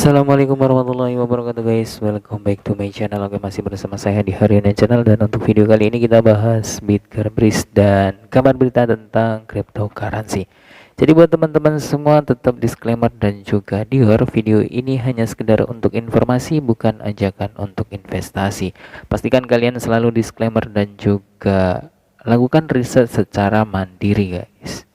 Assalamualaikum warahmatullahi wabarakatuh guys. Welcome back to my channel. Oke, masih bersama saya di Harian Channel. Dan untuk video kali ini kita bahas Bitgearbris dan kabar berita tentang cryptocurrency. Jadi buat teman-teman semua, tetap disclaimer dan juga dior, video ini hanya sekedar untuk informasi, bukan ajakan untuk investasi. Pastikan kalian selalu disclaimer dan juga lakukan riset secara mandiri guys.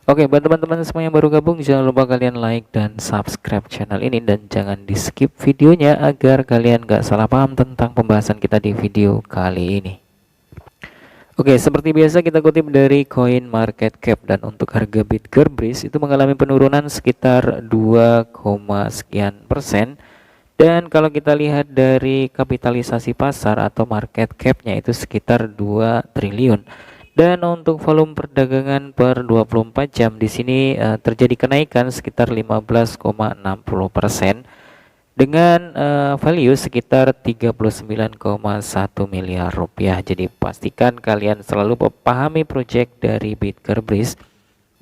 Oke, buat teman-teman semua yang baru gabung, jangan lupa kalian like dan subscribe channel ini, dan jangan di skip videonya agar kalian gak salah paham tentang pembahasan kita di video kali ini. Oke, seperti biasa kita kutip dari Coin Market Cap, dan untuk harga Bitgearbris itu mengalami penurunan sekitar 2, sekian persen. Dan kalau kita lihat dari kapitalisasi pasar atau market cap-nya itu sekitar 2 triliun. Dan untuk volume perdagangan per 24 jam di sini terjadi kenaikan sekitar 15,60% dengan value sekitar 39,1 miliar rupiah. Jadi pastikan kalian selalu memahami project dari Bitgearbris,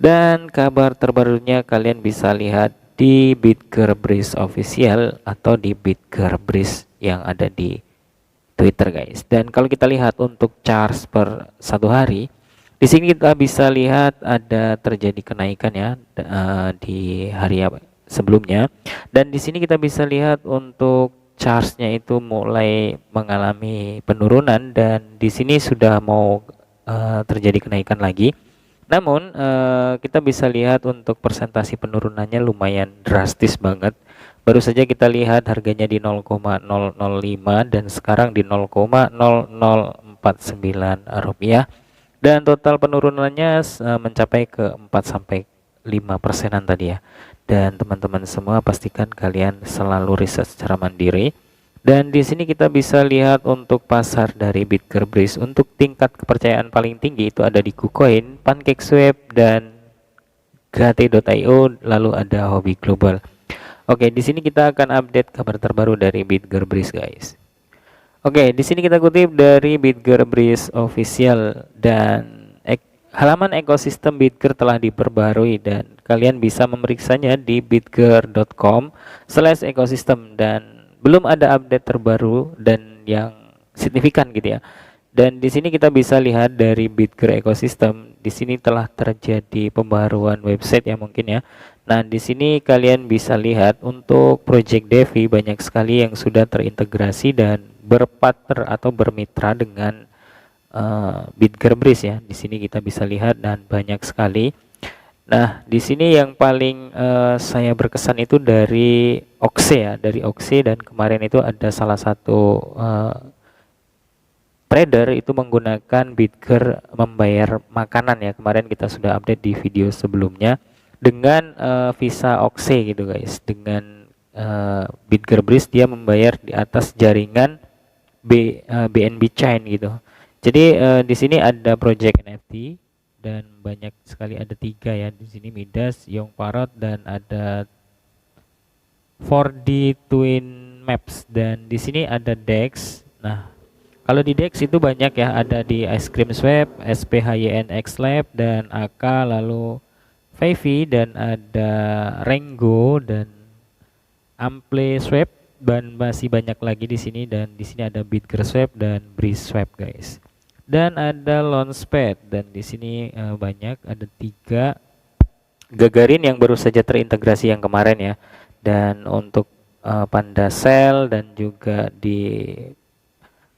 dan kabar terbarunya kalian bisa lihat di Bitgearbris official atau di Bitgearbris yang ada di Twitter guys. Dan kalau kita lihat untuk charts per satu hari, di sini kita bisa lihat ada terjadi kenaikan ya di hari sebelumnya, dan di sini kita bisa lihat untuk chartsnya itu mulai mengalami penurunan, dan di sini sudah mau terjadi kenaikan lagi. Namun kita bisa lihat untuk persentase penurunannya lumayan drastis banget. Baru saja kita lihat harganya di 0,005 dan sekarang di 0,0049 rupiah, dan total penurunannya mencapai ke 4-5%-an tadi ya. Dan teman-teman semua pastikan kalian selalu riset secara mandiri. Dan di sini kita bisa lihat untuk pasar dari Bitgearbris, untuk tingkat kepercayaan paling tinggi itu ada di KuCoin, PancakeSwap, dan Gate.io, lalu ada Hobi Global. Oke, di sini kita akan update kabar terbaru dari Bitgearbris guys. Oke, di sini kita kutip dari Bitgearbris official, dan halaman ekosistem Bitgear telah diperbarui, dan kalian bisa memeriksanya di bitgear.com/ekosistem, dan belum ada update terbaru dan yang signifikan gitu ya. Dan di sini kita bisa lihat dari Bitgear ekosistem, di sini telah terjadi pembaruan website ya mungkin ya. Nah, di sini kalian bisa lihat untuk project Devi banyak sekali yang sudah terintegrasi dan berpartner atau bermitra dengan Bitgearbris ya. Di sini kita bisa lihat dan banyak sekali. Nah, di sini yang paling saya berkesan itu dari Oxe ya, dari Oxe, dan kemarin itu ada salah satu trader itu menggunakan Bitgear membayar makanan ya. Kemarin kita sudah update di video sebelumnya dengan Visa Oxe gitu guys. Dengan Bitgearbris dia membayar di atas jaringan BNB Chain gitu. Jadi di sini ada project NFT dan banyak sekali, ada 3 ya di sini, Midas, Young Parrot, dan ada 4D Twin Maps, dan di sini ada DEX. Nah, kalau di DEX itu banyak ya, ada di Ice Cream Swap, SPHYNX Lab, dan AK, lalu Fivi, dan ada Rengo, dan Ample Swap, dan masih banyak lagi di sini. Dan di sini ada Bitgear Swap dan Breeze Swap guys. Dan ada Launchpad, dan di sini banyak, ada 3. Gagarin yang baru saja terintegrasi yang kemarin ya. Dan untuk Pandacell dan juga di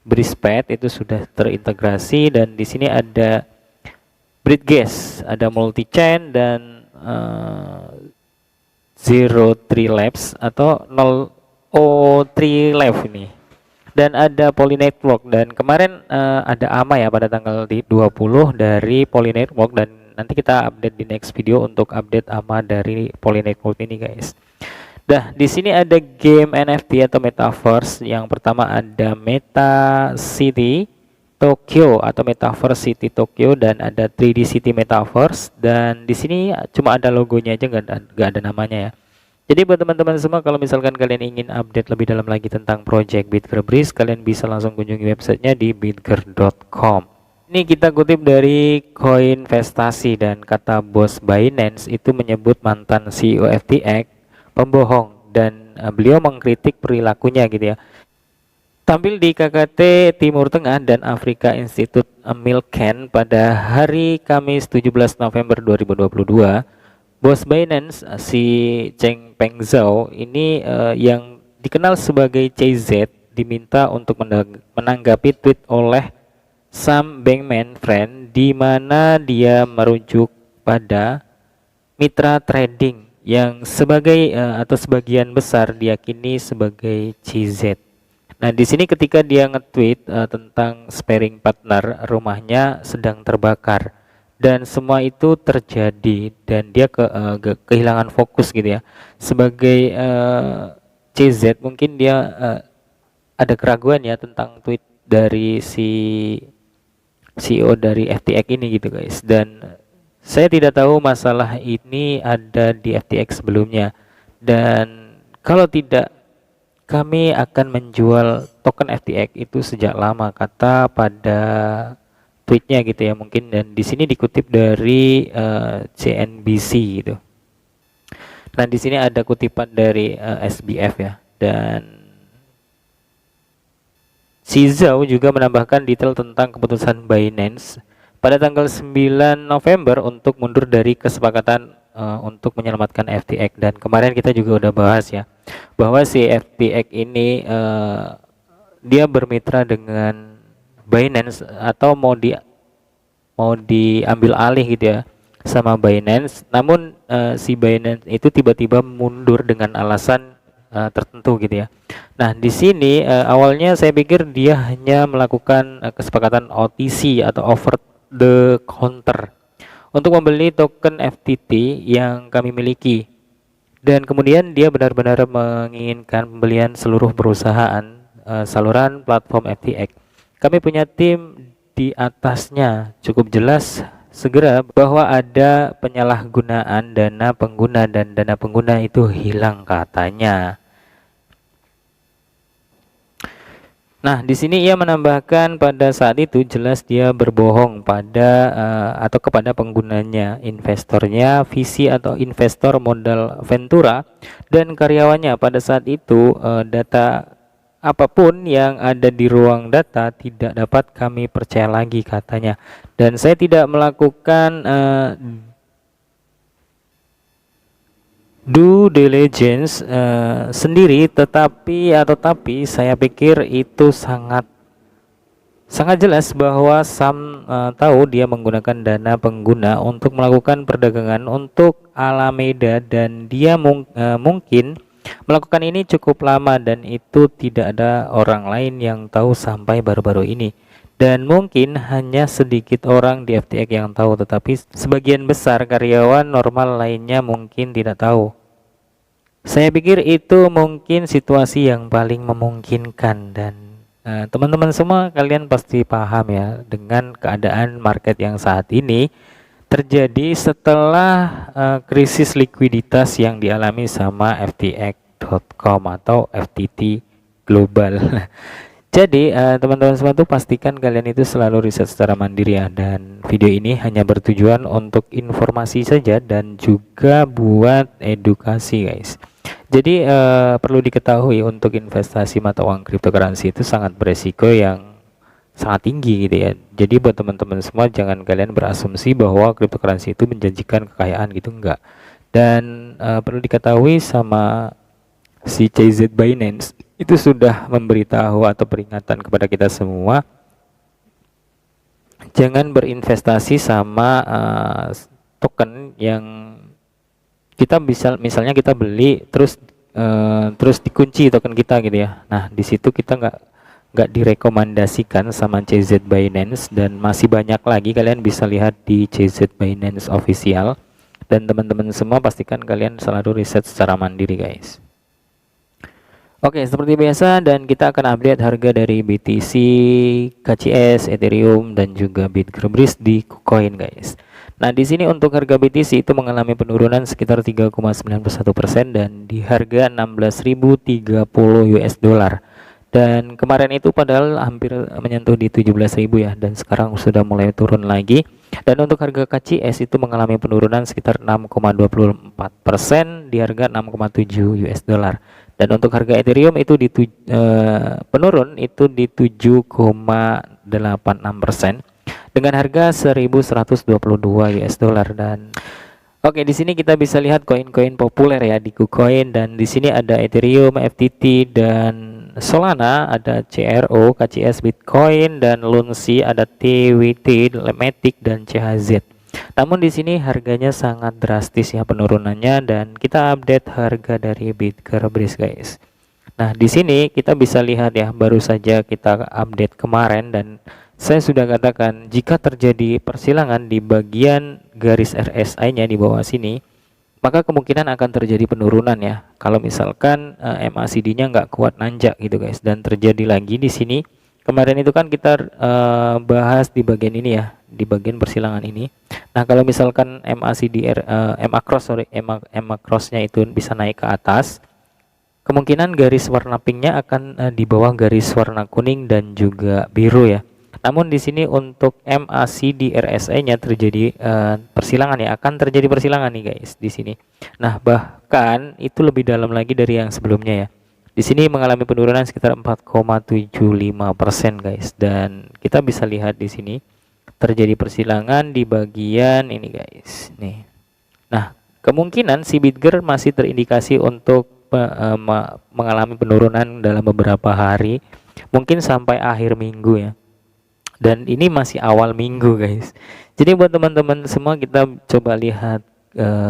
Breezepad itu sudah terintegrasi, dan di sini ada Britgas, ada multi-chain, dan Zero Tree Labs atau 003 Lab ini, dan ada Polynetwork. Dan kemarin ada AMA ya pada tanggal 20 dari Polynetwork, dan nanti kita update di next video untuk update AMA dari Polynetwork ini guys. Nah, di sini ada game NFT atau metaverse. Yang pertama ada Meta City Tokyo atau Metaverse City Tokyo, dan ada 3D City Metaverse, dan di sini cuma ada logonya aja, nggak ada namanya ya. Jadi buat teman-teman semua, kalau misalkan kalian ingin update lebih dalam lagi tentang project Bitgearbris, kalian bisa langsung kunjungi websitenya di bitgear.com. Ini kita kutip dari Koinvestasi, dan kata bos Binance itu menyebut mantan CEO FTX pembohong, dan beliau mengkritik perilakunya gitu ya. Tampil di KKT Timur Tengah dan Afrika Institute Milken pada hari Kamis 17 November 2022, bos Binance si Cheng Peng Zhao ini yang dikenal sebagai CZ diminta untuk menanggapi tweet oleh Sam Bankman-Fried di mana dia merujuk pada mitra trading yang sebagai atau sebagian besar diyakini sebagai CZ. Nah, di sini ketika dia nge-tweet tentang sparring partner, rumahnya sedang terbakar dan semua itu terjadi dan dia kehilangan fokus gitu ya. Sebagai CZ mungkin dia ada keraguan ya tentang tweet dari si CEO dari FTX ini gitu guys, dan saya tidak tahu masalah ini ada di FTX sebelumnya, dan kalau tidak kami akan menjual token FTX itu sejak lama, kata pada tweetnya gitu ya mungkin, dan di sini dikutip dari CNBC gitu. Nah, di sini ada kutipan dari SBF ya, dan si Zhao juga menambahkan detail tentang keputusan Binance pada tanggal 9 November untuk mundur dari kesepakatan untuk menyelamatkan FTX, dan kemarin kita juga udah bahas ya bahwa si FTX ini dia bermitra dengan Binance atau mau diambil alih gitu ya sama Binance, namun si Binance itu tiba-tiba mundur dengan alasan tertentu gitu ya. Nah, di sini awalnya saya pikir dia hanya melakukan kesepakatan OTC atau over the counter untuk membeli token FTT yang kami miliki, dan kemudian dia benar-benar menginginkan pembelian seluruh perusahaan saluran platform FTX. Kami punya tim di atasnya, cukup jelas segera bahwa ada penyalahgunaan dana pengguna dan dana pengguna itu hilang katanya. Nah, di sini ia menambahkan pada saat itu jelas dia berbohong pada atau kepada penggunanya, investornya, VC atau investor modal Ventura, dan karyawannya. Pada saat itu data apapun yang ada di ruang data tidak dapat kami percaya lagi katanya. Dan saya tidak melakukan due diligence sendiri, tetapi saya pikir itu sangat jelas bahwa Sam tahu dia menggunakan dana pengguna untuk melakukan perdagangan untuk Alameda, dan dia mungkin melakukan ini cukup lama dan itu tidak ada orang lain yang tahu sampai baru-baru ini. Dan mungkin hanya sedikit orang di FTX yang tahu, tetapi sebagian besar karyawan normal lainnya mungkin tidak tahu. Saya pikir itu mungkin situasi yang paling memungkinkan, dan teman-teman semua kalian pasti paham ya dengan keadaan market yang saat ini terjadi setelah krisis likuiditas yang dialami sama FTX.com atau FTT Global. Jadi teman-teman semua tuh pastikan kalian itu selalu riset secara mandiri ya, dan video ini hanya bertujuan untuk informasi saja dan juga buat edukasi guys. Jadi perlu diketahui untuk investasi mata uang cryptocurrency itu sangat beresiko yang sangat tinggi gitu ya. Jadi buat teman-teman semua jangan kalian berasumsi bahwa cryptocurrency itu menjanjikan kekayaan gitu, enggak. Dan perlu diketahui sama si CZ Binance itu sudah memberitahu atau peringatan kepada kita semua, jangan berinvestasi sama token yang kita misalnya kita beli terus dikunci token kita gitu ya. Nah, di situ kita nggak direkomendasikan sama CZ Binance, dan masih banyak lagi kalian bisa lihat di CZ Binance official. Dan teman-teman semua pastikan kalian selalu riset secara mandiri guys. Oke, seperti biasa, dan kita akan update harga dari BTC, KCS, Ethereum, dan juga Bitcoin di KuCoin guys. Nah, di sini untuk harga BTC itu mengalami penurunan sekitar 3,91% dan di harga 16.030 US dollar. Dan kemarin itu padahal hampir menyentuh di 17.000 ya, dan sekarang sudah mulai turun lagi. Dan untuk harga KCS itu mengalami penurunan sekitar 6,24% di harga 6,7 US dollar. Dan untuk harga Ethereum itu penurun itu di 7,86% dengan harga 1.122 US dollar. Dan oke, di sini kita bisa lihat koin-koin populer ya di KuCoin, dan di sini ada Ethereum, FTT, dan Solana, ada CRO, KCS, Bitcoin, dan Lunsi, ada TWT, Matic, dan CHZ. Namun di sini harganya sangat drastis ya penurunannya, dan kita update harga dari Bitgerbris guys. Nah, di sini kita bisa lihat ya, baru saja kita update kemarin, dan saya sudah katakan jika terjadi persilangan di bagian garis RSI-nya di bawah sini, maka kemungkinan akan terjadi penurunan ya. Kalau misalkan MACD-nya nggak kuat nanjak gitu guys, dan terjadi lagi di sini. Kemarin itu kan kita bahas di bagian ini ya, di bagian persilangan ini. Nah, kalau misalkan MA cross-nya itu bisa naik ke atas, kemungkinan garis warna pinknya akan di bawah garis warna kuning dan juga biru ya. Namun di sini untuk MACD RSI-nya terjadi persilangan ya, akan terjadi persilangan nih guys di sini. Nah, bahkan itu lebih dalam lagi dari yang sebelumnya ya. Di sini mengalami penurunan sekitar 4,75% guys, dan kita bisa lihat di sini terjadi persilangan di bagian ini guys. Nih. Nah, kemungkinan si Bitger masih terindikasi untuk mengalami penurunan dalam beberapa hari, mungkin sampai akhir minggu ya. Dan ini masih awal minggu guys. Jadi buat teman-teman semua, kita coba lihat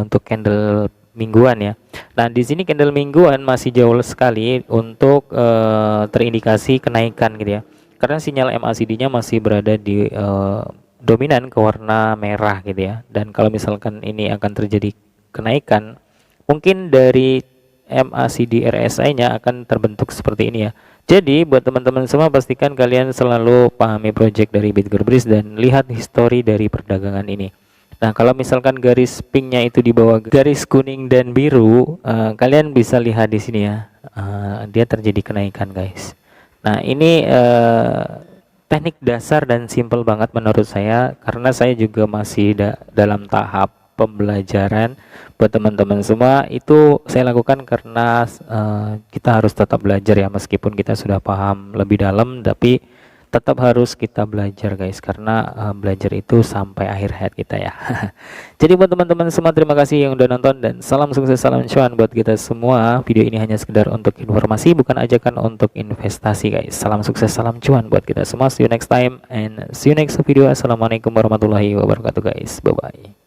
untuk candle mingguan ya. Nah, di sini candle mingguan masih jauh sekali untuk terindikasi kenaikan gitu ya. Karena sinyal MACD-nya masih berada di dominan ke warna merah gitu ya. Dan kalau misalkan ini akan terjadi kenaikan, mungkin dari MACD RSI-nya akan terbentuk seperti ini ya. Jadi buat teman-teman semua, pastikan kalian selalu pahami project dari Bitgerbris dan lihat histori dari perdagangan ini. Nah, kalau misalkan garis pinknya itu di bawah garis kuning dan biru, kalian bisa lihat di sini ya, dia terjadi kenaikan guys. Nah, ini teknik dasar dan simple banget menurut saya, karena saya juga masih dalam tahap pembelajaran. Buat teman-teman semua, itu saya lakukan karena kita harus tetap belajar ya, meskipun kita sudah paham lebih dalam, tapi tetap harus kita belajar guys, karena belajar itu sampai akhir hayat kita ya. Jadi buat teman-teman semua, terima kasih yang udah nonton, dan salam sukses, salam cuan buat kita semua. Video ini hanya sekedar untuk informasi, bukan ajakan untuk investasi guys. Salam sukses, salam cuan buat kita semua. See you next time and see you next video. Assalamualaikum warahmatullahi wabarakatuh guys. Bye bye.